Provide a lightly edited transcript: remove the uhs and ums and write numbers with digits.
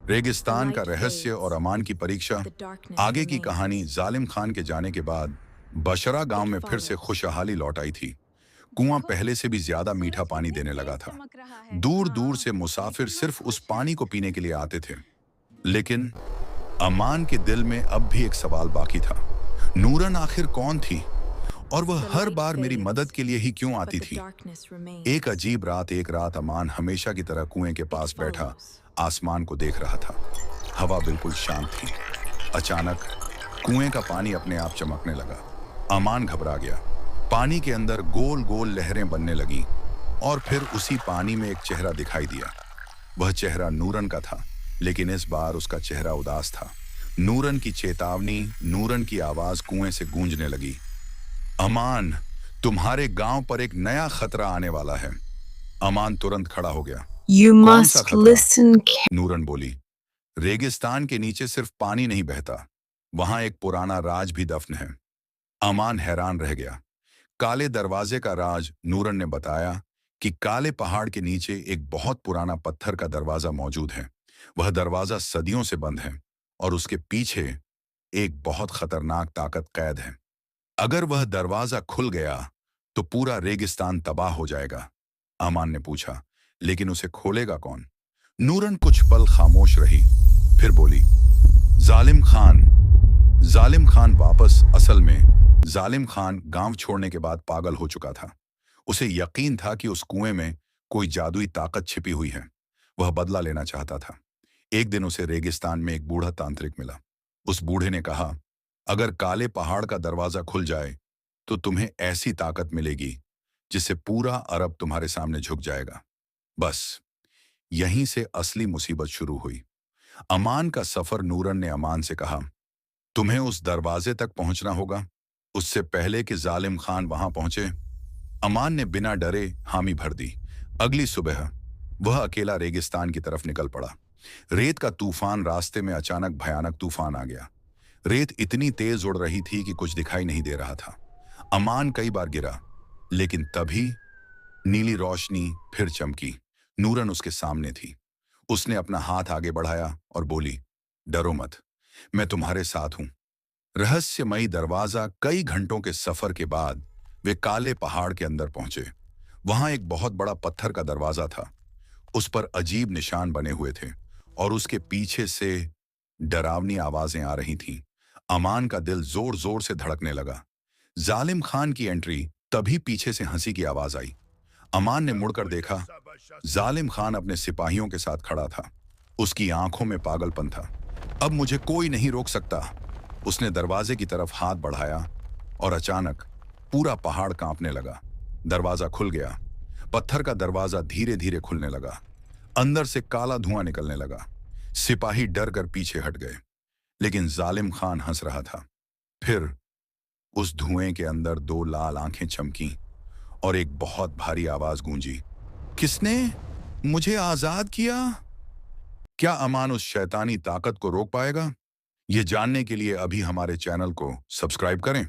रेगिस्तान का रहस्य और अमान की परीक्षा। आगे की कहानी। जालिम खान के जाने के बाद बशरा गांव में फिर से खुशहाली लौट आई थी। कुआं देखो, पहले से भी ज्यादा मीठा सूरज पानी कैसे देने लगा तेज था। चमक रहा है। दूर दूर हाँ, से मुसाफिर लेकिन वो सिर्फ उस खुश है। पानी को पीने के लिए आते थे। लेकिन अमान के दिल में अब भी एक सवाल बाकी था। नूरन आखिर कौन थी और वह The हर light बार मेरी मदद fades, के लिए ही क्यों but आती the थी। darkness एक remains. अजीब रात, एक रात अमान हमेशा की तरह कुएं के It पास बैठा follows. आसमान को देख रहा था। हवा बिल्कुल शांत थी। अचानक कुएं का पानी अपने आप चमकने लगा। अमान घबरा गया। पानी के अंदर गोल गोल लहरें बनने लगीं और फिर उसी पानी में एक चेहरा दिखाई दिया। वह चेहरा नूरन का था, लेकिन इस बार उसका चेहरा उदास था। नूरन की चेतावनी, नूरन की आवाज कुएं से गूंजने लगी। अमान, तुम्हारे गांव पर एक नया खतरा आने वाला है। अमान तुरंत खड़ा हो गया। You कौन सा must खतरा? listen. नूरन बोली। रेगिस्तान के नीचे सिर्फ पानी नहीं बहता, वहां एक पुराना राज भी दफन है। अमान हैरान रह गया। काले दरवाजे का राज। नूरन ने बताया कि काले पहाड़ के नीचे एक बहुत पुराना पत्थर का दरवाजा मौजूद है। वह दरवाजा सदियों से बंद है और उसके पीछे एक बहुत खतरनाक ताकत कैद है। अगर वह दरवाजा खुल गया तो पूरा रेगिस्तान तबाह हो जाएगा। अमान ने पूछा, लेकिन उसे खोलेगा कौन? नूरन कुछ पल खामोश रही, फिर बोली, जालिम खान। जालिम खान वापस। असल में जालिम खान गांव छोड़ने के बाद पागल हो चुका था। उसे यकीन था कि उस कुएं में कोई जादुई ताकत छिपी हुई है। वह बदला लेना चाहता था। एक दिन उसे रेगिस्तान में एक बूढ़ा तांत्रिक मिला। उस बूढ़े ने कहा, अगर काले पहाड़ का दरवाजा खुल जाए तो तुम्हें ऐसी ताकत मिलेगी जिससे पूरा अरब तुम्हारे सामने झुक जाएगा। बस यहीं से असली मुसीबत शुरू हुई। अमान का सफर। नूरन ने अमान से कहा, तुम्हें उस दरवाजे तक पहुंचना होगा, उससे पहले कि जालिम खान वहां पहुंचे। अमान ने बिना डरे हामी भर दी। अगली सुबह वह अकेला रेगिस्तान की तरफ निकल पड़ा। रेत का तूफान। रास्ते में अचानक भयानक तूफान आ गया। रेत इतनी तेज उड़ रही थी कि कुछ दिखाई नहीं दे रहा था। अमान कई बार गिरा, लेकिन तभी नीली रोशनी फिर चमकी। नूरन उसके सामने थी। उसने अपना हाथ आगे बढ़ाया और बोली, डरो मत, मैं तुम्हारे साथ हूं। रहस्यमयी दरवाजा। कई घंटों के सफर के बाद वे काले पहाड़ के अंदर पहुंचे। वहां एक बहुत बड़ा पत्थर का दरवाजा था। उस पर अजीब निशान बने हुए थे और उसके पीछे से डरावनी आवाजें आ रही थीं। अमान का दिल जोर जोर से धड़कने लगा। जालिम खान की एंट्री। तभी पीछे से हंसी की आवाज आई। अमान ने मुड़कर देखा। जालिम खान अपने सिपाहियों के साथ खड़ा था। उसकी आंखों में पागलपन था। अब मुझे कोई नहीं रोक सकता। उसने दरवाजे की तरफ हाथ बढ़ाया और अचानक पूरा पहाड़ कांपने लगा। दरवाजा खुल गया। पत्थर का दरवाजा धीरे धीरे खुलने लगा। अंदर से काला धुआं निकलने लगा। सिपाही डर कर पीछे हट गए, लेकिन जालिम खान हंस रहा था। फिर उस धुएं के अंदर दो लाल आंखें चमकीं और एक बहुत भारी आवाज गूंजी, किसने मुझे आजाद किया? क्या अमान उस शैतानी ताकत को रोक पाएगा? ये जानने के लिए अभी हमारे चैनल को सब्सक्राइब करें।